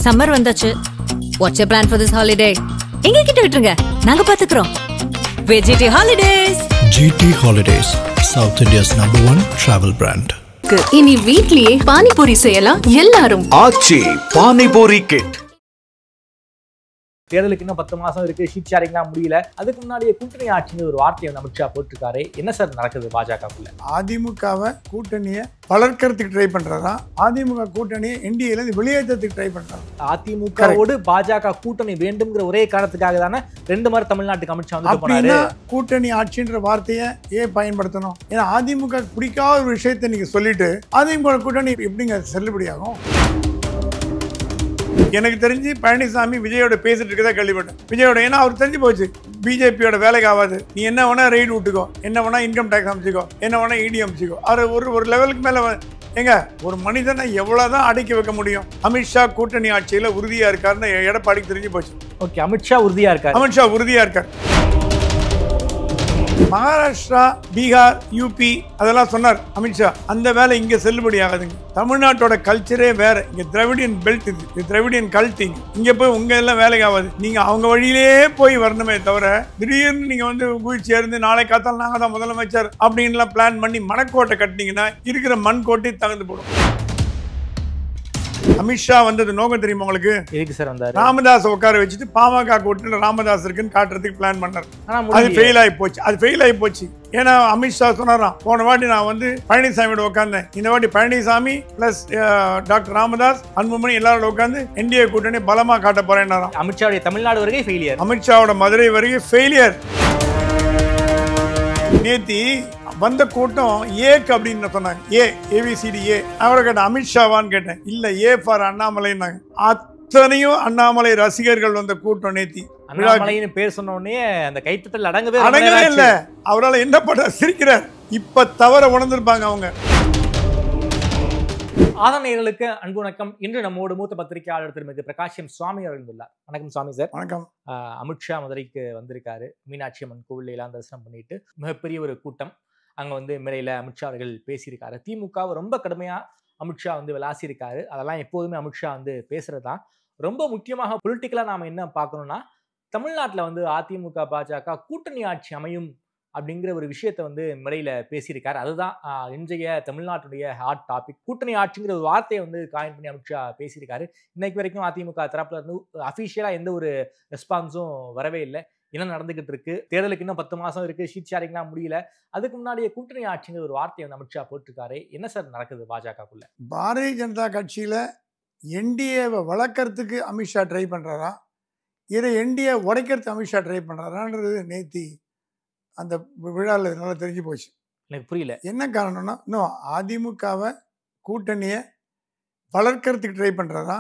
Summer வந்தாச்சு. What's your plan for this holiday? எங்க கிட்ட விட்டுருங்க, நாங்க பாத்துக்கிறோம். VGT Holidays. GT Holidays, South India's #1 travel brand. இனி வீட்லயே பானிபூரி செய்யலாம் எல்லாரும். ஆச்சி பானிபூரி கிட். தேர்தலுக்கு இன்னும் 10 மாசம் இருக்கு. ஷீட் ஷேரிங்லாம் முடியல. அதுக்கு முன்னாடியே கூட்டணி ஆட்சின்னு ஒரு வார்த்தையை வந்து அமித்ஷா போட்டிருக்காரு. என்ன சார் நடக்குது பாஜகக்குள்ள? அதிமுகவை கூட்டணியை வளர்க்கறதுக்கு ட்ரை பண்றதா, அதிமுக கூட்டணியை என்டிஏல இருந்து வெளியேற்றத்துக்கு ட்ரை பண்றாங்க. அதிமுகவோடு பாஜக கூட்டணி வேண்டும்ங்கிற ஒரே காரணத்துக்காக தானே 2 முறை தமிழ்நாட்டுக்கு அமித்ஷா வந்து போனாரு. கூட்டணி ஆட்சின்ற வார்த்தையை ஏன் பயன்படுத்தணும்? ஏன்னா அதிமுக பிடிக்காத ஒரு விஷயத்தை நீங்க சொல்லிட்டு அதிமுக கூட்டணி எப்படிங்க செல்லுபடியாகும்? எனக்கு தெரிஞ்சு பழனிசாமி விஜயோட பேசிட்டு இருக்கதா கேள்விப்பட்டேன். விஜயோட, ஏன்னா அவர் தெரிஞ்சு போச்சு பிஜேபியோட வேலைக்கு ஆகாது. நீ என்ன வேணா ரெய்டு விட்டுக்கோ, என்ன வேணா இன்கம் டேக்ஸ் அமைச்சிக்கோ, என்ன வேணா இடி அமைச்சிக்கோ. அவர் ஒரு லெவலுக்கு மேல எங்க ஒரு மனிதனை எவ்வளவுதான் அடக்கி வைக்க முடியும்? அமித்ஷா கூட்டணி ஆட்சியில உறுதியா இருக்காருன்னு எடப்பாடிக்கு தெரிஞ்சு போச்சு. ஓகே, அமித்ஷா உறுதியா இருக்காரு. மகாராஷ்டிரா, பீகார், யூபி அதெல்லாம் சொன்னார் அமித்ஷா. அந்த வேலை இங்க செல்லுபடி ஆகாதுங்க. தமிழ்நாட்டோட கல்ச்சரே வேற. இங்க திராவிடியன் பெல்ட், இது திராவிடியன் கல்ட்டிங். இங்க போய் உங்க எல்லாம் வேலைக்கு ஆகாது. நீங்க அவங்க வழியிலேயே போய் வரணுமே தவிர திடீர்னு நீங்க வந்து குதிச்சு இருந்து நாளை காத்தால் நாங்க தான் முதலமைச்சர் அப்படின்லாம் பிளான் பண்ணி மணக்கோட்டை கட்டினீங்கன்னா இருக்கிற மண் கோட்டை தகுந்து போடும். அமித்ஷா வந்தது நோக்கம் தெரியுமா உங்களுக்கு? எதுக்கு சார் வந்தாரு? ராமதாஸ் உட்கார வச்சுட்டு பாமக கூட்டணியில் ராமதாஸ் இருக்குன்னு காட்டுறதுக்கு பிளான் பண்ணார். அது ஃபெயில் ஆகி போச்சு. ஏன்னா அமித்ஷா சொன்னாராம், போன வாட்டி நான் வந்து பழனிசாமியோட உட்கார்ந்தேன், இந்த வாட்டி பழனிசாமி பிளஸ் டாக்டர் ராமதாஸ், அன்புமணி எல்லாரோட உட்கார்ந்து என்டிஏ கூட்டணி பலமா காட்ட போறேன்னாராம். அமித்ஷாவுடைய தமிழ்நாடு வருகை ஃபெயிலியர், அமித்ஷாவோட மதுரை வருகை ஃபெயிலியர். நேத்தி வந்த கூட்டம் ஏக் அப்படின்னு சொன்னாங்க. ஏபிசிடி ஏ. அவரை கேட்டேன், அமித்ஷாவான்னு கேட்டேன். இல்ல, ஏ ஃபார் அண்ணாமலைன்னாங்க. அத்தனையும் அண்ணாமலை ரசிகர்கள் வந்த கூட்டம் நேத்தி. அண்ணாமலைன்னு பேர் சொன்ன உடனே அந்த கைத்தட்டல் அடங்கவே இல்ல. அவரால் என்ன பண்ண சிரிக்கிறார். இப்ப தவற உணர்ந்திருப்பாங்க அவங்க. ஆதரவாளர்களுக்கு அன்பு வணக்கம். இன்று நம்மோடு மூத்த பத்திரிகையாளர் திருமதி பிரகாஷம் சுவாமி அவர்கள். வணக்கம் சுவாமி சார். வணக்கம். அமித்ஷா மதுரைக்கு வந்திருக்காரு. மீனாட்சி அம்மன் கோவில எல்லாம் தரிசனம் பண்ணிட்டு மிகப்பெரிய ஒரு கூட்டம். அங்க வந்து மேலையில அமித்ஷா அவர்கள் பேசியிருக்காரு. திமுகவை ரொம்ப கடுமையா அமித்ஷா வந்து விளாசியிருக்காரு. அதெல்லாம் எப்போதுமே அமித்ஷா வந்து பேசுறதுதான். ரொம்ப முக்கியமாக பொலிட்டிக்கலா நாம என்ன பார்க்கணும்னா, தமிழ்நாட்டில் வந்து அதிமுக பாஜக கூட்டணி ஆட்சி அமையும் அப்படிங்கிற ஒரு விஷயத்த வந்து மேடையில பேசியிருக்காரு. அதுதான் இன்றைய தமிழ்நாட்டுடைய ஹாட் டாபிக். கூட்டணி ஆட்சிங்கிற ஒரு வார்த்தையை வந்து காயின் பண்ணி அமித்ஷா பேசியிருக்காரு. இன்னைக்கு வரைக்கும் அதிமுக தரப்புல இருந்து அபிஷியலா எந்த ஒரு ரெஸ்பான்ஸும் வரவே இல்லை. என்ன நடந்துகிட்டு இருக்கு? தேர்தலுக்கு இன்னும் 10 மாசம் இருக்கு. ஷீட் ஷேரிங்லாம் முடியல. அதுக்கு முன்னாடியே கூட்டணி ஆட்சிங்கிற ஒரு வார்த்தையை வந்து அமித்ஷா போட்டிருக்காரு. என்ன சார் நடக்குது பாஜகக்குள்ள? பாரதிய ஜனதா கட்சியில என்டிஏவை வளர்க்கறதுக்கு அமித்ஷா ட்ரை பண்றாரா, இதை என்டிஏ உடைக்கிறதுக்கு அமித்ஷா ட்ரை பண்றாரான்றது நேத்தி அந்த விழாவில் நல்லா தெரிஞ்சு போச்சு. எனக்கு புரியல என்ன காரணம்னா, இன்னும் அதிமுகவை கூட்டணியை வளர்க்கறதுக்கு ட்ரை பண்றாரா,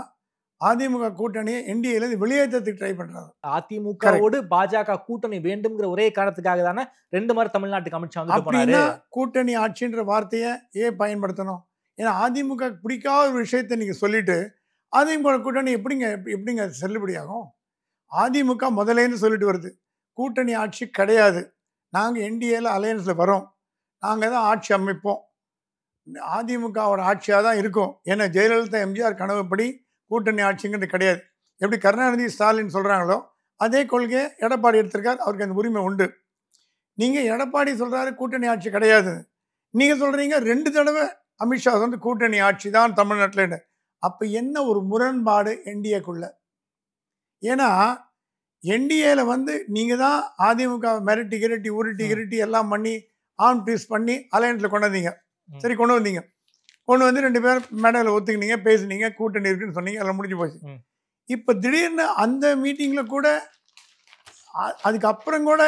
அதிமுக கூட்டணியை என்டிஏல இருந்து வெளியேற்றத்துக்கு ட்ரை பண்றாரு. அதிமுகவோடு பாஜக கூட்டணி வேண்டும்ங்கிற ஒரே காரணத்துக்காக தானே 2 முறை தமிழ்நாட்டுக்கு அமித்ஷா வந்து போனாரு. கூட்டணி ஆட்சின்ற வார்த்தையை ஏன் பயன்படுத்தணும்? ஏன்னா அதிமுக பிடிக்காத ஒரு விஷயத்தை நீங்க சொல்லிட்டு அதிமுக கூட்டணி எப்படிங்க செல்லுபடியாகும்? அதிமுக முதலேன்னு சொல்லிட்டு வருது, கூட்டணி ஆட்சி கிடையாது, நாங்கள் என்டிஏல அலையன்ஸ்ல வரோம், நாங்கள் தான் ஆட்சி அமைப்போம், அதிமுகவோட ஆட்சியாக தான் இருக்கும். ஏன்னா ஜெயலலிதா எம்ஜிஆர் கனவுப்படி கூட்டணி ஆட்சிங்கிறது கிடையாது. எப்படி கருணாநிதி ஸ்டாலின் சொல்கிறாங்களோ அதே கொள்கையை எடப்பாடி எடுத்திருக்காரு. அவருக்கு அந்த உரிமை உண்டு. நீங்கள் எடப்பாடி சொல்கிறாரு கூட்டணி ஆட்சி கிடையாது, நீங்கள் சொல்கிறீங்க 2 தடவை அமித்ஷா வந்து கூட்டணி ஆட்சி தான் தமிழ்நாட்டில். அப்போ என்ன ஒரு முரண்பாடு என்டிஏக்குள்ள? ஏன்னா என்டிஏல வந்து நீங்கள் தான் அதிமுக மிரட்டி கிரட்டி உருட்டி கிரட்டி எல்லாம் பண்ணி ஆன் ட்விஸ்ட் பண்ணி அலையன்ஸில் கொண்டு வந்தீங்க. சரி, கொண்டு வந்தீங்க. கொண்டு வந்து 2 பேர் மேடையில் ஒத்துக்கினீங்க, பேசுனீங்க, கூட்டணி இருக்குன்னு சொன்னீங்க, எல்லாம் முடிஞ்சு போச்சு. இப்போ திடீர்னு அந்த மீட்டிங்கில் கூட அதுக்கப்புறம் கூட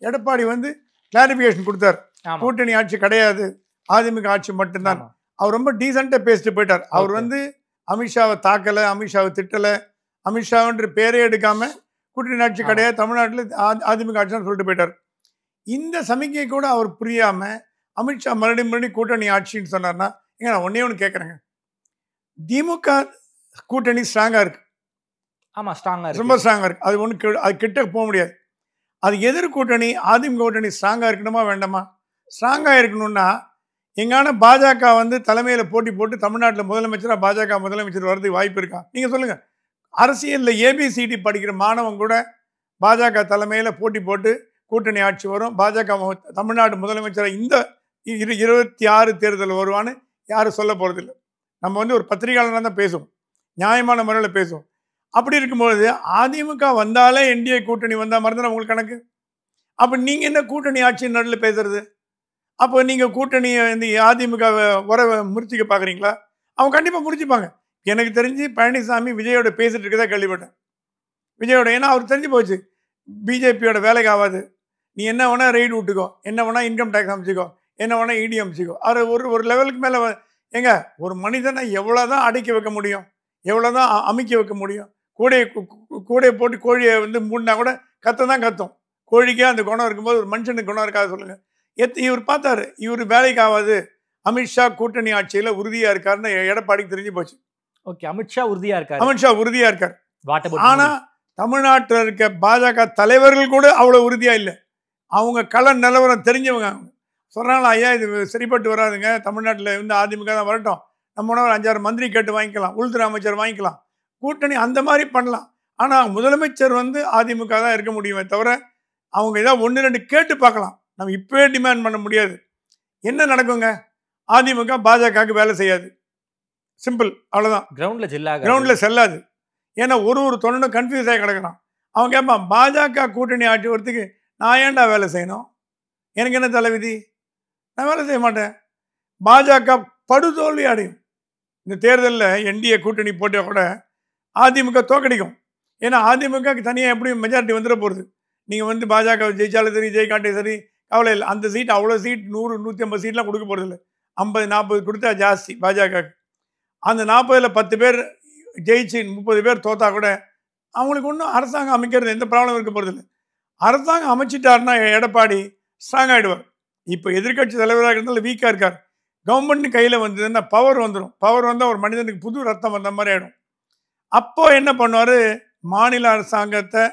எடப்பாடி வந்து கிளாரிஃபிகேஷன் கொடுத்தார், கூட்டணி ஆட்சி கிடையாது, அதிமுக ஆட்சி மட்டும்தான். அவர் ரொம்ப டீசெண்டாக பேசிட்டு போயிட்டார். அவர் வந்து அமித்ஷாவை தாக்கலை, அமித்ஷாவை திட்டலை, அமித்ஷான்ற பேரே எடுக்காம கூட்டணி ஆட்சி கிடையாது, தமிழ்நாட்டில் அதிமுக ஆட்சி தான் சொல்லிட்டு போயிட்டார். இந்த சமிக்கை கூட அவர் புரியாம அமித்ஷா மறுபடியும் கூட்டணி ஆட்சின்னு சொன்னார்னா, ஏங்க நான் ஒன்னே ஒன்று கேட்குறேங்க, திமுக கூட்டணி ஸ்ட்ராங்காக இருக்கு. ஆமாம், ஸ்ட்ராங்காக இருக்கு, ரொம்ப ஸ்ட்ராங்காக இருக்கு. அது ஒன்று அது கிட்ட போக முடியாது. அது எதிர் கூட்டணி அதிமுக கூட்டணி ஸ்ட்ராங்காக இருக்கணுமா வேண்டாமா? ஸ்ட்ராங்காக இருக்கணும்னா எங்கான பாஜக வந்து தலைமையில் போட்டி போட்டு தமிழ்நாட்டில் முதலமைச்சராக பாஜக முதலமைச்சர் வர்றதுக்கு வாய்ப்பு இருக்கா? நீங்கள் சொல்லுங்கள். அரசியலில் ஏபிசிடி படிக்கிற மாணவன் கூட பாஜக தலைமையில் போட்டி போட்டு கூட்டணி ஆட்சி வரும், பாஜக தமிழ்நாடு முதலமைச்சர் இந்த 26 தேர்தல் வருவான்னு யாரும் சொல்ல போகிறதில்லை. நம்ம வந்து ஒரு பத்திரிகையாளராக தான் பேசுவோம், நியாயமான முறையில் பேசுவோம். அப்படி இருக்கும்பொழுது அதிமுக வந்தாலே என்டிஏ கூட்டணி வந்தால் மாதிரி தான் உங்களுக்கு கணக்கு. அப்போ நீங்கள் என்ன கூட்டணி ஆட்சி நடுவில் பேசுறது? அப்போ நீங்கள் கூட்டணியை இந்த அதிமுக உறவை முறிச்சிக்க பார்க்குறீங்களா? அவங்க கண்டிப்பாக முடிச்சுப்பாங்க. எனக்கு தெரிஞ்சு பழனிசாமி விஜயோட பேசிட்டு இருக்கதா கேள்விப்பட்டேன். விஜயோட, ஏன்னா அவருக்கு தெரிஞ்சு போச்சு பிஜேபியோட வேலைக்கு ஆகாது, நீ என்ன வேணால் ரெய்டு விட்டுக்கோ, என்ன வேணால் இன்கம் டேக்ஸ் அமைச்சிக்கோ, என்ன வேணால் இடி அமைச்சிக்கோ. அவர் ஒரு லெவலுக்கு மேலே ஏங்க ஒரு மனிதனை எவ்வளோ தான் அடக்கி வைக்க முடியும், எவ்வளோ தான் அமைக்க வைக்க முடியும்? கூடையை போட்டு கோழியை வந்து மூடினா கூட கத்த தான் கத்தும். கோழிக்கே அந்த குணம் இருக்கும்போது ஒரு மனுஷனுக்கு குணம் இருக்காது சொல்லுங்கள். இவர் பார்த்தாரு, இவர் வேலைக்கு ஆகாது, அமித்ஷா கூட்டணி ஆட்சியில் உறுதியாக இருக்காருன்னு எடப்பாடிக்கு தெரிஞ்சு போச்சு. ஓகே, அமித்ஷா உறுதியா இருக்காரு. அமித்ஷா உறுதியா இருக்கார். What about ஆனா தமிழ்நாட்டில் இருக்க பாஜக தலைவர்கள் கூட அவ்வளவு உறுதியா இல்லை. அவங்க கள நிலவரம் தெரிஞ்சவங்க. சொல்றாங்களா, ஐயா இது சரிப்பட்டு வராதுங்க, தமிழ்நாட்டில் வந்து அதிமுக தான் வரட்டும், நம்ம ஒரு 5-6 மந்திரி கேட்டு வாங்கிக்கலாம், உள்துறை அமைச்சர் வாங்கிக்கலாம், கூட்டணி அந்த மாதிரி பண்ணலாம். ஆனா முதலமைச்சர் வந்து அதிமுக தான் இருக்க முடியுமே தவிர அவங்க ஏதாவது 1-2 கேட்டு பார்க்கலாம். நம்ம இப்பவே டிமாண்ட் பண்ண முடியாது. என்ன நடக்குங்க? அதிமுக பாஜகவுக்கு வேலை செய்யாது. சிம்பிள், அவ்வளோதான். கிரவுண்டில் செல்லாது. ஏன்னா ஒரு தொண்டனும் கன்ஃபியூஸ் ஆகி கிடக்கிறான். அவன் கேட்பான், பாஜக கூட்டணி ஆட்சி வரத்துக்கு நான் ஏன்டா வேலை செய்யணும், எனக்கு என்ன தலைவிதி, நான் வேலை செய்ய மாட்டேன். பாஜக படுதோல்வி அடையும். இந்த தேர்தலில் என்டிஏ கூட்டணி போட்டால் கூட அதிமுக தோக்கடிக்கும். ஏன்னா அதிமுகக்கு தனியாக எப்படியும் மெஜாரிட்டி வந்துட போகிறது. நீங்கள் வந்து பாஜக ஜெயிச்சாலும் சரி, ஜெயிக்காட்டே சரி, கவலை இல்லை. அந்த சீட் அவ்வளோ சீட் 100-150 சீட்லாம் கொடுக்க போகிறதில்ல. 50-40 கொடுத்தா ஜாஸ்தி பாஜகவுக்கு. அந்த 40ல் 10 பேர் ஜெயிச்சு 30 பேர் தோத்தா கூட அவங்களுக்கு ஒன்றும் அரசாங்கம் அமைக்கிறது எந்த ப்ராப்ளம் இருக்க போகிறதில்ல. அரசாங்கம் அமைச்சிட்டாருன்னா எடப்பாடி ஸ்ட்ராங் ஆகிடுவார். இப்போ எதிர்கட்சி தலைவராக இருந்தாலும் வீக்காக இருக்கார். கவர்மெண்ட் கையில் வந்ததுன்னா பவர் வந்துடும். பவர் வந்தால் ஒரு மனிதனுக்கு புது ரத்தம் வந்த மாதிரி ஆகிடும். அப்போ என்ன பண்ணுவார், மாநில அரசாங்கத்தை,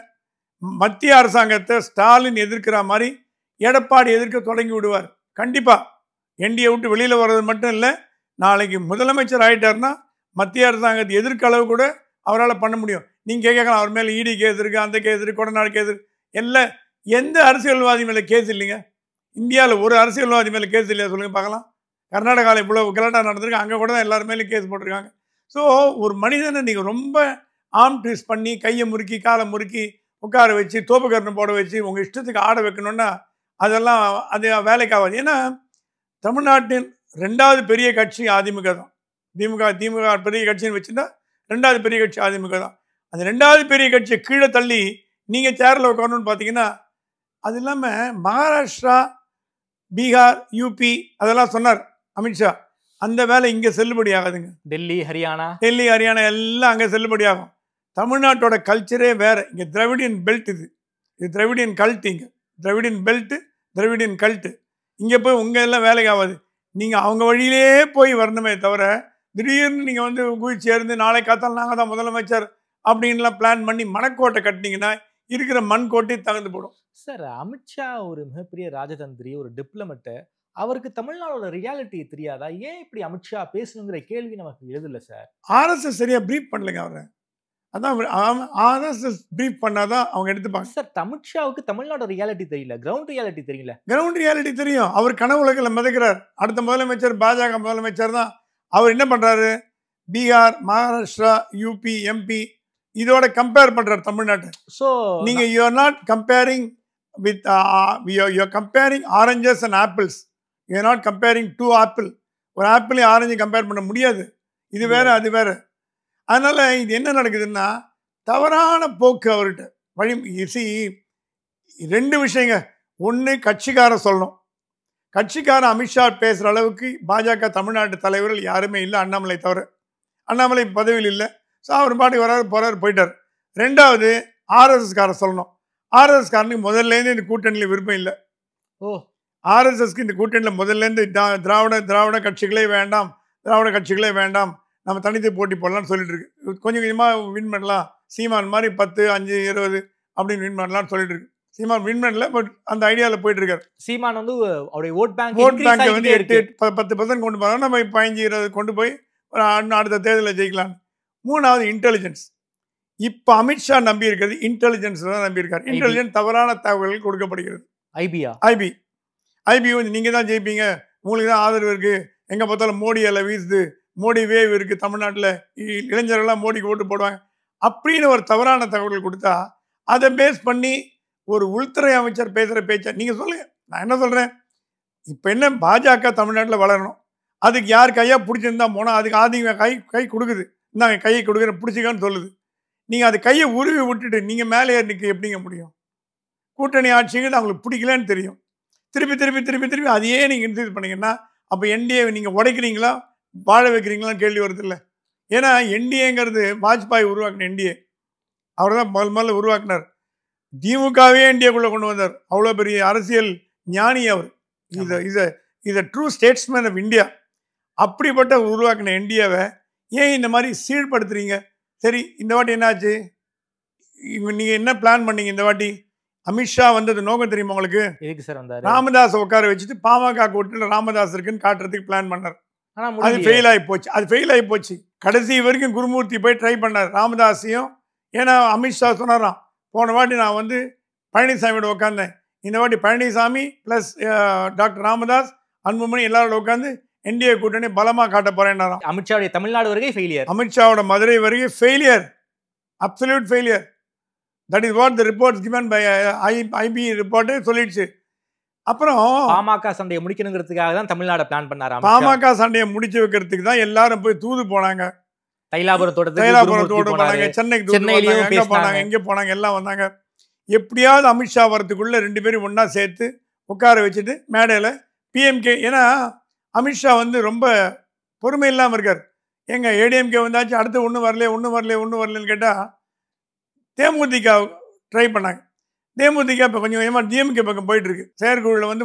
மத்திய அரசாங்கத்தை ஸ்டாலின் எதிர்க்கிற மாதிரி எடப்பாடி எதிர்க்க தொடங்கி விடுவார். கண்டிப்பாக என்டிஏ விட்டு வெளியில் வர்றது மட்டும் இல்லை, நாளைக்கு முதலமைச்சர் ஆகிட்டார்னா மத்திய அரசாங்கத்தை எதிர்க்க அளவு கூட அவரால் பண்ண முடியும். நீங்கள் கேட்கலாம், அவர் மேலே இடி கேஸ் இருக்குது, அந்த கேஸ் இருக்குது, கொடநாடு கேஸ் இருக்குது. எல்லாம் எந்த அரசியல்வாதி மேலே கேஸ் இல்லைங்க. இந்தியாவில் ஒரு அரசியல்வாதி மேலே கேஸ் இல்லையா சொல்லுங்கள் பார்க்கலாம். கர்நாடகாவில் இவ்வளோ கலாட்டா நடந்திருக்கு, அங்கே கூட தான் எல்லார் மேலேயும் கேஸ் போட்டிருக்காங்க. ஸோ ஒரு மனிதனை நீங்கள் ரொம்ப ஆர்ம் ட்விஸ்ட் பண்ணி கையை முறுக்கி காலை முறுக்கி உட்கார வச்சு தோப்புக்கரணம் போட வச்சு உங்கள் இஷ்டத்துக்கு ஆட வைக்கணுன்னா அதெல்லாம் அது வேலைக்கு ஆகாது. ஏன்னா தமிழ்நாட்டின் 2வது பெரிய கட்சி அதிமுக தான். திமுக பெரிய கட்சின்னு வச்சுருந்தா 2வது பெரிய கட்சி அதிமுக தான். அந்த 2வது பெரிய கட்சியை கீழே தள்ளி நீங்கள் சேரில் உட்காரணும்னு பார்த்தீங்கன்னா, அது இல்லாமல் மகாராஷ்டிரா, பீகார், யூபி அதெல்லாம் சொன்னார் அமித்ஷா. அந்த வேலை இங்கே செல்லுபடி ஆகாதுங்க. டெல்லி ஹரியானா எல்லாம் அங்கே செல்லுபடி ஆகும். தமிழ்நாட்டோட கல்ச்சரே வேறு. இங்கே திராவிடியன் பெல்ட், இது திராவிடியன் கல்ட். இங்கே திராவிடியன் பெல்ட்டு, திராவிடியன் கல்ட்டு. இங்கே போய் உங்கள் எல்லாம் வேலைக்கு ஆகாது. நீங்கள் அவங்க வழியிலே போய் வரணுமே தவிர திடீர்னு நீங்கள் வந்து குதிச்சு இருந்து நாளை காத்தால் நாங்கள் தான் முதலமைச்சர் அப்படின்லாம் பிளான் பண்ணி மணக்கோட்டை கட்டினீங்கன்னா இருக்கிற மண் கோட்டை தகுந்து போடும். சார், அமித்ஷா ஒரு மிகப்பெரிய ராஜதந்திரி, ஒரு டிப்ளமெட்டு. அவருக்கு தமிழ்நாடோட ரியாலிட்டி தெரியாதா? ஏன் இப்படி அமித்ஷா பேசணுங்கிற கேள்வி நமக்கு எழுதல சார். ஆர்எஸ்எஸ் சரியா பிரீஃப் பண்ணலைங்க அவரை. அதான் ஆர்எஸ்எஸ் பிரீஃப் பண்ணாதான் அவங்க எடுத்துப்பாங்க. சார், அமித்ஷாவுக்கு தமிழ்நாடு ரியாலிட்டி தெரியல, கிரவுண்ட் ரியாலிட்டி தெரியல. கிரவுண்ட் ரியாலிட்டி தெரியும். அவர் கனவு உலகில் மிதக்கிறார். அடுத்த முதலமைச்சர் பாஜக முதலமைச்சர் தான். அவர் என்ன பண்றாரு, பீகார், மகாராஷ்டிரா, யூபி, எம்பி இதோட கம்பேர் பண்றாரு தமிழ்நாட்டை. ஸோ நீங்க you are not comparing with you are comparing oranges and apples. You are not comparing 2 apple. ஒரு ஆப்பிளையும் ஆரஞ்சு கம்பேர் பண்ண முடியாது. இது வேற அது வேற. அதனால இது என்ன நடக்குதுன்னா தவறான போக்கு அவர்கிட்ட வழி. சி 2 விஷயங்க. ஒன்று, கட்சிக்காரன் சொல்லணும். கட்சிக்காரன் அமித்ஷா பேசுகிற அளவுக்கு பாஜக தமிழ்நாட்டு தலைவர்கள் யாருமே இல்லை, அண்ணாமலை தவிர. அண்ணாமலை பதவியில் இல்லை. ஸோ அவர் பாட்டுக்கு வராரு போகிறாரு போயிட்டார். 2வது, ஆர்எஸ்எஸ்காரன் சொல்லணும். ஆர்எஸ்எஸ்காரனுக்கு முதல்லேருந்து இந்த கூட்டணியில் விருப்பம் இல்லை. ஆர்எஸ்எஸ்க்கு இந்த கூட்டணியில் முதல்லேருந்து திராவிட கட்சிகளே வேண்டாம், திராவிட கட்சிகளே வேண்டாம், நம்ம தனித்து போட்டி போடலாம்னு சொல்லிட்டு இருக்கு. கொஞ்சம் கொஞ்சமாக வின் பண்ணலாம், சீமான் மாதிரி 10, 5, 20 அப்படின்னு வின் பண்ணலாம்னு சொல்லிட்டு இருக்கு. சீமான் வின் பண்ணல, பட் அந்த ஐடியாவில் போயிட்டு இருக்காரு. சீமான் வந்து அவருடைய ஓட் பேங்கை வந்து 8-10% கொண்டு போகிறோம். நம்ம 15-20 கொண்டு போய் அடுத்த தேர்தலில் ஜெயிக்கலாம். 3வது, இன்டெலிஜென்ஸ். இப்போ அமித்ஷா நம்பி இருக்கிறது இன்டெலிஜென்ஸ் தான் நம்பி இருக்காரு. இன்டெலிஜென்ஸ் தவறான தகவல்கள் கொடுக்கப்படுகிறது. ஐபி வந்து நீங்கள் தான் ஜெயிப்பீங்க, உங்களுக்கு தான் ஆதரவு இருக்குது, எங்கே பார்த்தாலும் மோடி அலை வீசுது, மோடி வேவ் இருக்குது, தமிழ்நாட்டில் இளைஞர்கள்லாம் மோடிக்கு ஓட்டு போடுவாங்க அப்படின்னு ஒரு தவறான தகவல்கள் கொடுத்தா அதை பேஸ் பண்ணி ஒரு உள்துறை அமைச்சர் பேசுகிற பேச்சை நீங்கள் சொல்லுங்க. நான் என்ன சொல்கிறேன், இப்போ என்ன பாஜக தமிழ்நாட்டில் வளரணும், அதுக்கு யார் கையாக பிடிச்சிருந்தா போனால் அதுக்கு ஆதிங்க கை கொடுக்குது, இந்தாங்க கையை கொடுக்குற பிடிச்சிக்கான்னு சொல்லுது. நீங்கள் அது கையை உருவி விட்டுட்டு நீங்கள் மேலே நிற்க எப்படிங்க முடியும்? கூட்டணி ஆட்சிங்கிறது அவங்களுக்கு பிடிக்கலன்னு தெரியும். திருப்பி திருப்பி திருப்பி திருப்பி அதையே நீங்கள் இன்க்ரீஸ் பண்ணீங்கன்னா அப்போ என்டிஏவை நீங்கள் உடைக்கிறீங்களா வாழ வைக்கிறீங்களான்னு கேள்வி வருது இல்லை. ஏன்னா என்டிஏங்கிறது வாஜ்பாய் உருவாக்கின என்டிஏ, அவர் தான் முதல்ல உருவாக்கினார். திமுகவே என்டிஏக்குள்ளே கொண்டு வந்தார். அவ்வளோ பெரிய அரசியல் ஞானி அவர். Is true statesman of India. அப்படிப்பட்ட உருவாக்கின என்டிஏவை ஏன் இந்த மாதிரி சீழ்படுத்துறீங்க? சரி, இந்த வாட்டி என்னாச்சு? நீங்கள் என்ன பிளான் பண்ணீங்க இந்த வாட்டி? அமித்ஷா வந்தது நோக்கம் தெரியுமா உங்களுக்கு? ராமதாஸ் உட்கார வச்சுட்டு பாமக கூட்டத்தில் ராமதாஸ் இருக்குன்னு காட்டுறதுக்கு பிளான் பண்ணார். அது ஃபெயில் ஆகி போச்சு. கடைசி வரைக்கும் குருமூர்த்தி போய் ட்ரை பண்ணார் ராமதாஸையும். ஏன்னா அமித்ஷா சொன்னாராம், போன வாட்டி நான் வந்து பழனிசாமியோட உட்காந்தேன், இந்த வாட்டி பழனிசாமி ப்ளஸ் டாக்டர் ராமதாஸ் அன்புமணி எல்லாரோட உட்காந்து என்டிஏ கூட்டணி பலமாக காட்ட போறேன்னாராம். அமித்ஷாவுடைய தமிழ்நாடு வருகை ஃபெயிலியர், அமித்ஷாவோட மதுரை வருகை failure, absolute failure. That is what the reports given by IB ரிப்போர்ட்டே சொல்லிடுச்சு. அப்புறம் பாமக சண்டையை முடிக்கணுங்கிறதுக்காக தான் தமிழ்நாடு பிளான் பண்ணாரு. பாமக சண்டையை முடிச்சு வைக்கிறதுக்கு தான் எல்லாரும் போய் தூது போனாங்க. தைலாபுரம் போனாங்க, சென்னைக்கு போனாங்க, எங்கே போனாங்க, எல்லாம் வந்தாங்க. எப்படியாவது அமித்ஷா வரத்துக்குள்ள 2 பேரும் ஒன்னா சேர்த்து உட்கார வச்சுட்டு மேடையில் பிஎம்கே, ஏன்னா அமித்ஷா வந்து ரொம்ப பொறுமை இல்லாமல் இருக்கார். எங்க ஏடிஎம்கே வந்தாச்சு, அடுத்து ஒன்றும் வரலன்னு கேட்டால் தேமுதிக ட்ரை பண்ணாங்க. தேமுதிக இப்போ கொஞ்சம் கொஞ்சமாக டிஎம்கே பக்கம் போயிட்டு இருக்கு. செயற்குழுவில் வந்து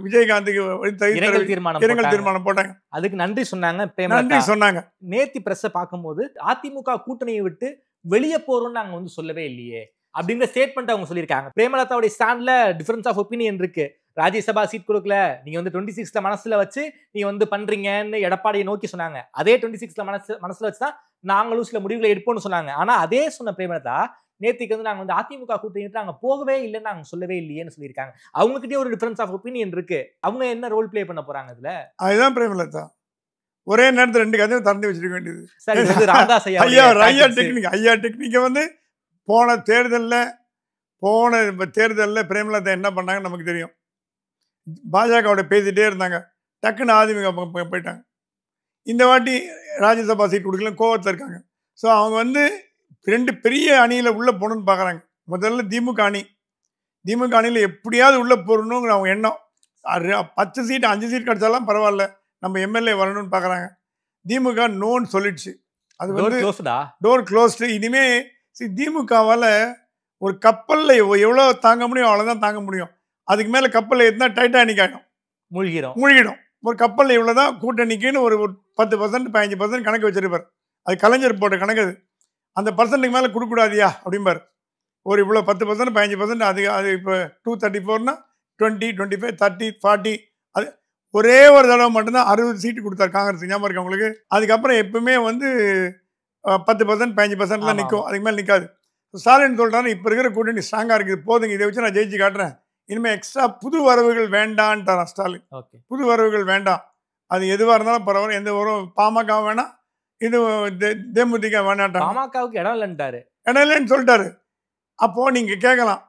விஜயகாந்துக்கு இரங்கல் தீர்மானம் போட்டாங்க. அதுக்கு நன்றி சொன்னாங்க. நேத்தி பிரஸ்ஸை பார்க்கும்போது அதிமுக கூட்டணியை விட்டு வெளியே போறோம்னு நாங்க வந்து சொல்லவே இல்லையே அப்படிங்கிற ஸ்டேட்மெண்ட் அவங்க சொல்லியிருக்காங்க. பிரேமலதாவுடைய ஸ்டாண்ட்ல டிஃபரன்ஸ் ஆஃப் ஒப்பீனியன் இருக்கு. ராஜ்யசபா சீட் கொடுக்கல, நீங்க வந்து 26ல மனசுல வச்சு நீங்க வந்து பண்றீங்கன்னு எடப்பாடியை நோக்கி சொன்னாங்க. அதே 26ல மனசுல வச்சுதான் நாங்களும் சில முடிவுகளை எடுப்போம்னு சொன்னாங்க. ஆனா அதே சொன்ன பிரேமலதா நேத்திக்கு வந்து நாங்க வந்து அதிமுக கூட்டணி நாங்க போகவே இல்லைன்னு நாங்க சொல்லவே இல்லையேன்னு சொல்லியிருக்காங்க. அவங்ககிட்டயே ஒரு டிஃபரன்ஸ் ஆஃப் ஒப்பீனியன் இருக்கு. அவங்க என்ன ரோல் பிளே பண்ண போறாங்க இதுல? அதுதான் பிரேமலதா ஒரே நேரத்தில் 2 கதையும் திறந்து வச்சிருக்க வேண்டியது. ஐயா டெக்னிக்கை வந்து போன தேர்தலில் பிரேமலதா என்ன பண்ணாங்க நமக்கு தெரியும். பாஜகவோட பேசிட்டே இருந்தாங்க, டக்குன்னு அதிமுக போயிட்டாங்க. இந்த வாட்டி ராஜ்யசபா சீட் கொடுக்கல, கோவத்தில் இருக்காங்க. ஸோ அவங்க வந்து 2 பெரிய அணியில் உள்ளே போகணுன்னு பார்க்குறாங்க. முதல்ல திமுக அணியில் எப்படியாவது உள்ளே போடணுங்கிற அவங்க எண்ணம். 10 சீட் 5 சீட் கிடச்சாலும் பரவாயில்ல, நம்ம எம்எல்ஏ வரணும்னு பார்க்குறாங்க. திமுக நோன்னு சொல்லிடுச்சு. அது வந்து டோர் க்ளோஸ்டு. இனிமே திமுகவால் ஒரு கப்பலில் எவ்வளோ தாங்க முடியும் அவ்வளோதான் தாங்க முடியும். அதுக்கு மேலே கப்பலில் ஏற்றினா டைட்டானிக் ஆகிடும், மூழ்கிடும். ஒரு கப்பலில் இவ்வளோ தான் கூட்டணிக்குன்னு ஒரு 10% 15% கணக்கு வச்சிருப்பார். அது கலைஞர் போட்ட கணக்கு. அந்த பர்சன்ட்டுக்கு மேலே கொடுக்கூடாதியா அப்படிம்பார். ஒரு இவ்வளோ 10% 15% அது இப்போ 234னா 20 25 30 40. அது ஒரே ஒரு தடவை மட்டும்தான் 60 சீட்டு கொடுத்தார் காங்கிரஸ், ஞாபகம் இருக்கு உங்களுக்கு? அதுக்கப்புறம் எப்பவுமே வந்து 10% 15% நிற்கும், அதுக்கு மேலே நிற்காது. ஸ்டாலின் சொல்கிறாரு, இப்போ இருக்கிற கூட்டணி ஸ்ட்ராங்காக இருக்குது, போதுங்க, இதை வச்சு நான் ஜெயிச்சு காட்டுறேன், இனிமேல் எக்ஸ்ட்ரா புது வரவுகள் வேண்டான்ட்டாரான் ஸ்டாலின். புது வரவுகள் வேண்டாம், அது எதுவாக இருந்தாலும் பரவாயில்ல, எந்த வரும் பாமக வேணாம், இது தேமுதிக வேணாட்டாங்க, பாமகவுக்கு இடம் இல்லைன்ட்டாரு, இடம் இல்லைன்னு சொல்லிட்டாரு. அப்போது நீங்கள் கேட்கலாம்,